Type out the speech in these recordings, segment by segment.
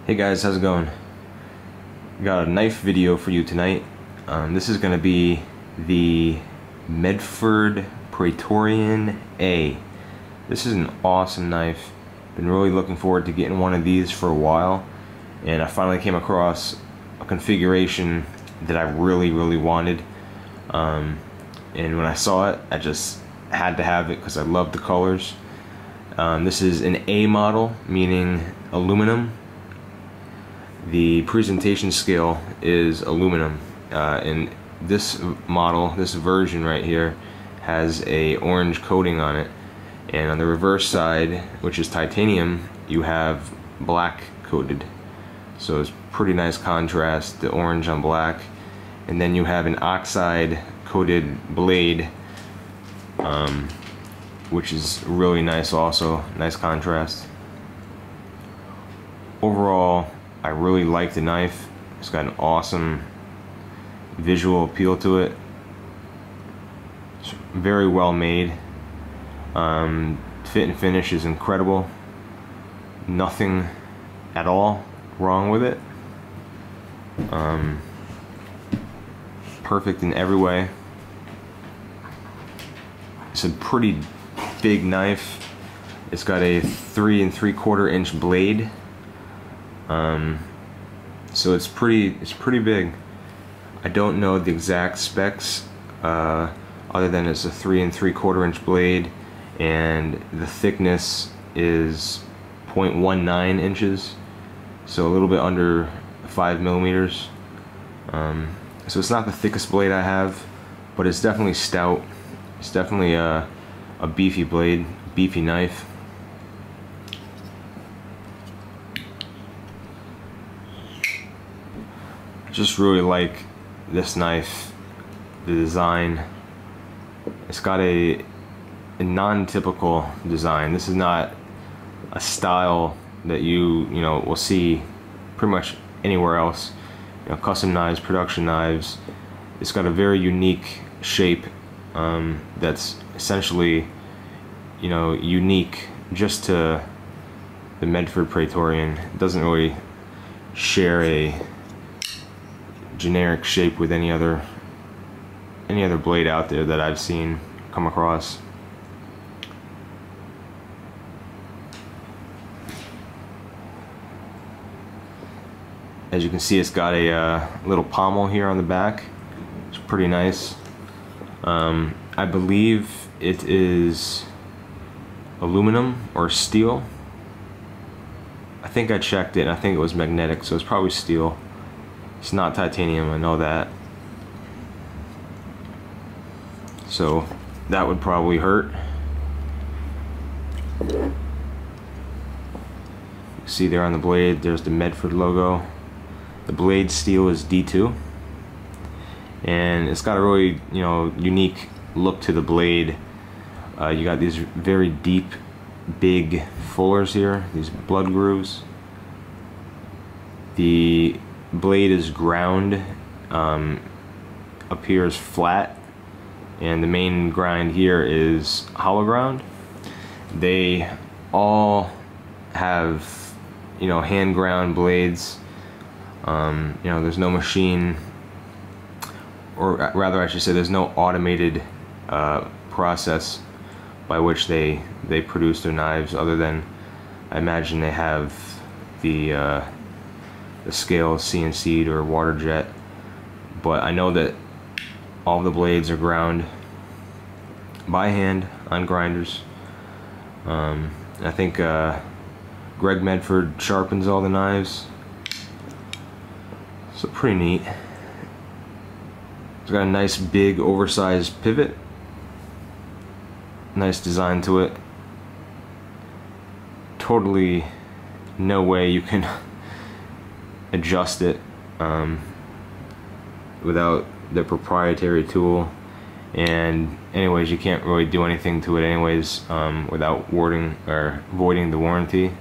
Hey guys, how's it going? Got a knife video for you tonight. This is going to be the Medford Praetorian A. This is an awesome knife. Been really looking forward to getting one of these for a while, and I finally came across a configuration that I really wanted. And when I saw it, I just had to have it because I love the colors. This is an A model, meaning aluminum. The presentation scale is aluminum, and this model, this version right here, has a orange coating on it, and on the reverse side, which is titanium, you have black coated. So it's pretty nice contrast, the orange on black. And then you have an oxide coated blade, which is really nice also, nice contrast. Overall, I really like the knife. It's got an awesome visual appeal to it. It's very well made. Fit and finish is incredible. Nothing at all wrong with it. Perfect in every way. It's a pretty big knife. It's got a 3 3/4 inch blade. So it's pretty big. I don't know the exact specs, other than it's a 3 3/4 inch blade, and the thickness is 0.19 inches, so a little bit under 5 millimeters. So it's not the thickest blade I have, but it's definitely stout. It's definitely a beefy blade, beefy knife. Just really like this knife, the design. It's got a non-typical design. This is not a style that you will see pretty much anywhere else. Custom knives, production knives. It's got a very unique shape that's essentially unique just to the Medford Praetorian. It doesn't really share a generic shape with any other blade out there that I've seen come across. As you can see, it's got a little pommel here on the back. It's pretty nice. I believe it is aluminum or steel. I think I checked it and I think it was magnetic, so it's probably steel. It's not titanium, I know that. So that would probably hurt. You see there on the blade, there's the Medford logo. The blade steel is D2. And it's got a really, unique look to the blade. You got these very deep, big fullers here, these blood grooves. The blade is ground, appears flat, and the main grind here is hollow ground. They all have hand ground blades. There's no machine, or rather I should say there's no automated process by which they produce their knives, other than I imagine they have the scale CNC'd or water jet. But I know that all the blades are ground by hand on grinders. I think Greg Medford sharpens all the knives, so pretty neat. It's got a nice big oversized pivot, nice design to it. Totally no way you can adjust it without the proprietary tool, and anyways you can't really do anything to it anyways without voiding the warranty.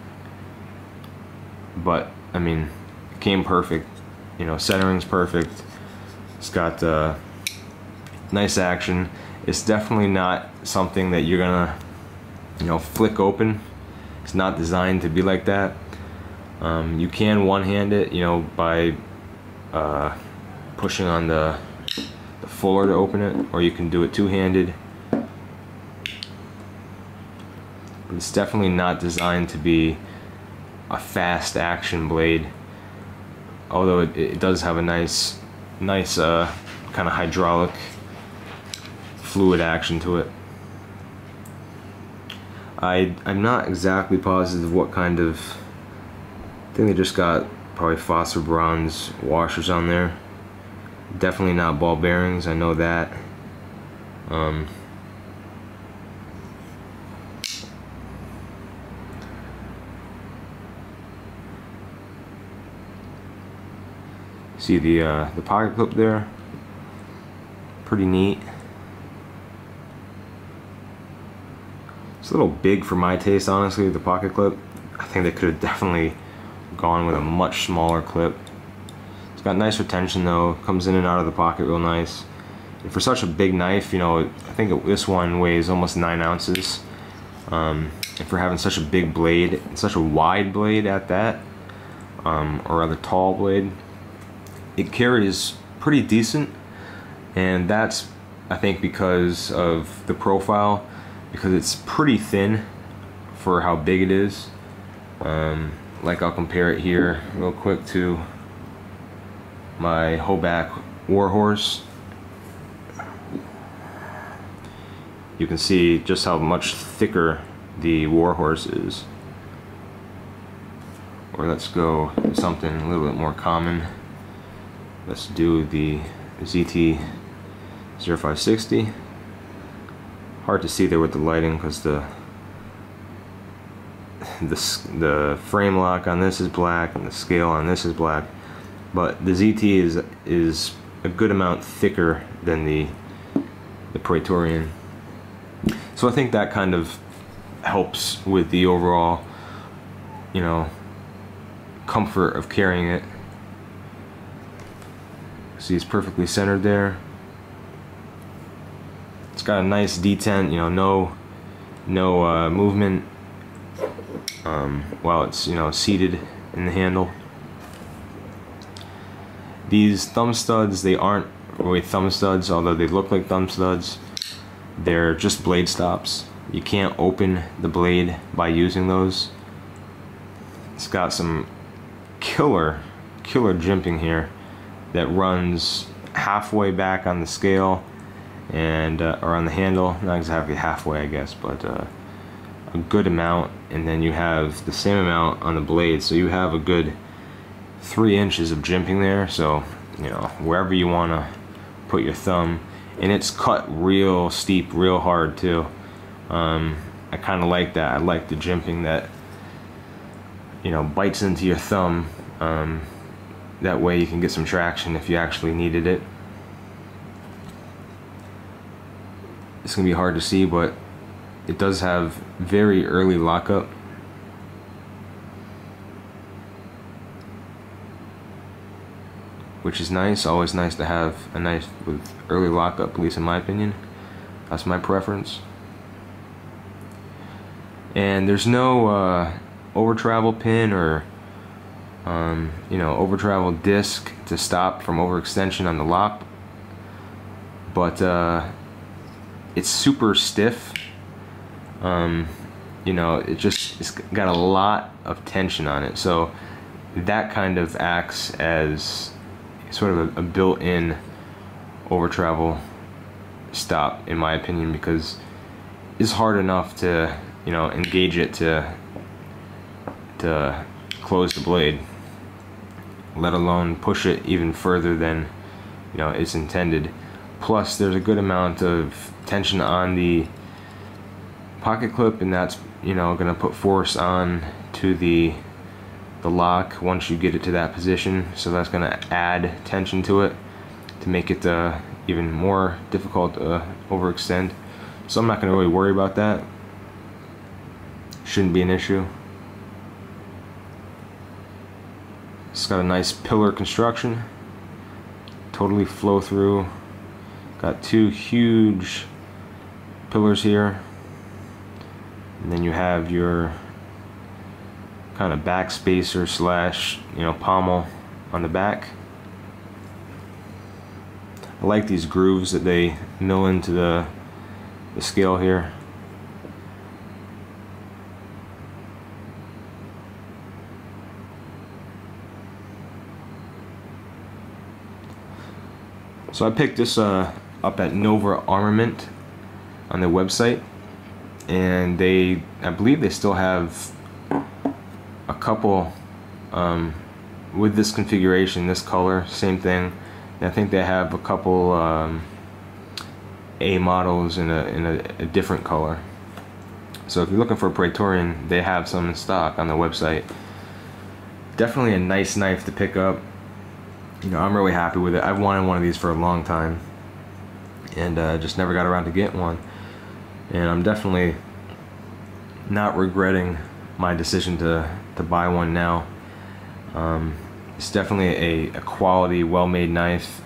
But I mean, it came perfect. Centering's perfect. It's got nice action. It's definitely not something that you're gonna flick open. It's not designed to be like that. You can one-hand it, you know, by pushing on the fuller to open it, or you can do it two-handed. But it's definitely not designed to be a fast action blade, although it does have a nice kind of hydraulic fluid action to it. I'm not exactly positive what kind of, I think they just got probably phosphor bronze washers on there. Definitely not ball bearings, I know that. See the pocket clip there? Pretty neat. It's a little big for my taste, honestly, the pocket clip. I think they could have definitely gone with a much smaller clip. It's got nice retention though, comes in and out of the pocket real nice. And for such a big knife, you know, I think this one weighs almost 9 ounces. And for having such a big blade, such a wide blade at that, or rather tall blade, it carries pretty decent. And that's, I think, because of the profile, because it's pretty thin for how big it is. Like, I'll compare it here real quick to my Hoback Warhorse. You can see just how much thicker the Warhorse is. Or let's go to something a little bit more common. Let's do the ZT 0560. Hard to see there with the lighting because the frame lock on this is black and the scale on this is black, but the ZT is a good amount thicker than the Praetorian. So I think that kind of helps with the overall, you know, comfort of carrying it. See, it's perfectly centered there. It's got a nice detent, you know, no movement while it's, you know, seated in the handle. These thumb studs, they aren't really thumb studs, although they look like thumb studs. They're just blade stops. You can't open the blade by using those. It's got some killer jimping here that runs halfway back on the scale and or on the handle, not exactly halfway I guess, but a good amount, and then you have the same amount on the blade, so you have a good 3 inches of jimping there. So, you know, wherever you want to put your thumb, and it's cut real steep, real hard too. I kind of like that. I like the jimping that, you know, bites into your thumb. That way you can get some traction if you actually needed it. It's gonna be hard to see, but it does have very early lockup. Which is nice, always nice to have a knife with early lockup, at least in my opinion. That's my preference. And there's no over travel pin or you know, over travel disc to stop from overextension on the lock, but it's super stiff. You know, it's got a lot of tension on it, so that kind of acts as sort of a built-in over travel stop, in my opinion, because it's hard enough to, you know, engage it to close the blade, let alone push it even further than, you know, it's intended. Plus there's a good amount of tension on the pocket clip, and that's, you know, gonna put force on to the lock once you get it to that position, so that's gonna add tension to it to make it even more difficult to overextend. So I'm not gonna really worry about that. Shouldn't be an issue. It's got a nice pillar construction, totally flow through. Got 2 huge pillars here, and then you have your kind of back spacer slash, you know, pommel on the back. I like these grooves that they mill into the scale here. So I picked this up at Nova Armament on their website, and I believe they still have a couple with this configuration, this color, same thing. And I think they have a couple A models in a different color. So if you're looking for a Praetorian, they have some in stock on their website. Definitely a nice knife to pick up. You know, I'm really happy with it. I've wanted one of these for a long time, and just never got around to get one. And I'm definitely not regretting my decision to buy one now. It's definitely a quality, well-made knife,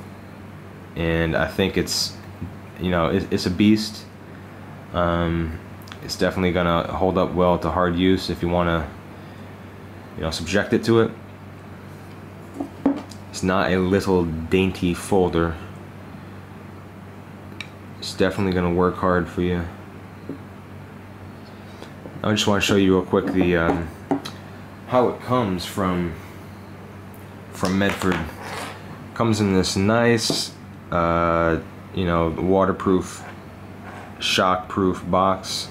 and I think it's, you know, it's a beast. It's definitely gonna hold up well to hard use if you want to, you know, subject it to it. It's not a little dainty folder. It's definitely gonna work hard for you. I just want to show you real quick the how it comes from Medford. Comes in this nice, you know, waterproof, shock-proof box.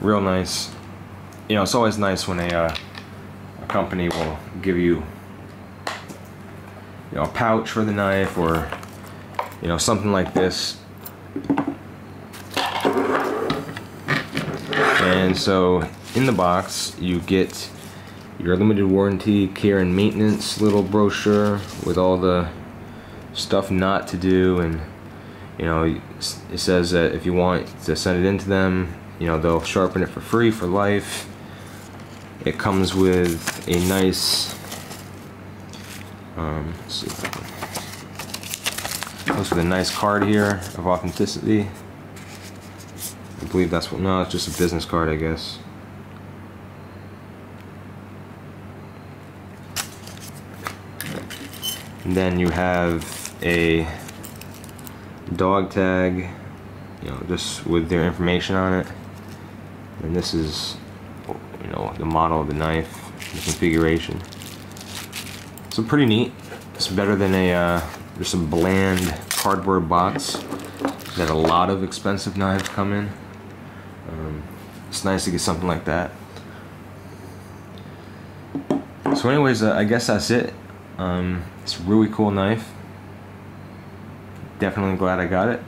Real nice. You know, it's always nice when a company will give you, you know, a pouch for the knife, or, you know, something like this. And so in the box you get your limited warranty, care and maintenance little brochure with all the stuff not to do, and, you know, it says that if you want to send it into them, you know, they'll sharpen it for free for life. It comes with a nice, let's see if I can, comes with a nice card here of authenticity. I believe that's what, no, it's just a business card, I guess. And then you have a dog tag, you know, just with their information on it. And this is, you know, the model of the knife, the configuration. So pretty neat. It's better than just a bland cardboard box that a lot of expensive knives come in. It's nice to get something like that. So anyways, I guess that's it. It's a really cool knife. Definitely glad I got it.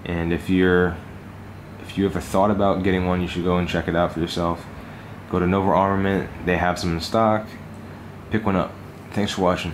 And if you ever thought about getting one, you should go and check it out for yourself. Go to Nova Armament. They have some in stock. Pick one up. Thanks for watching.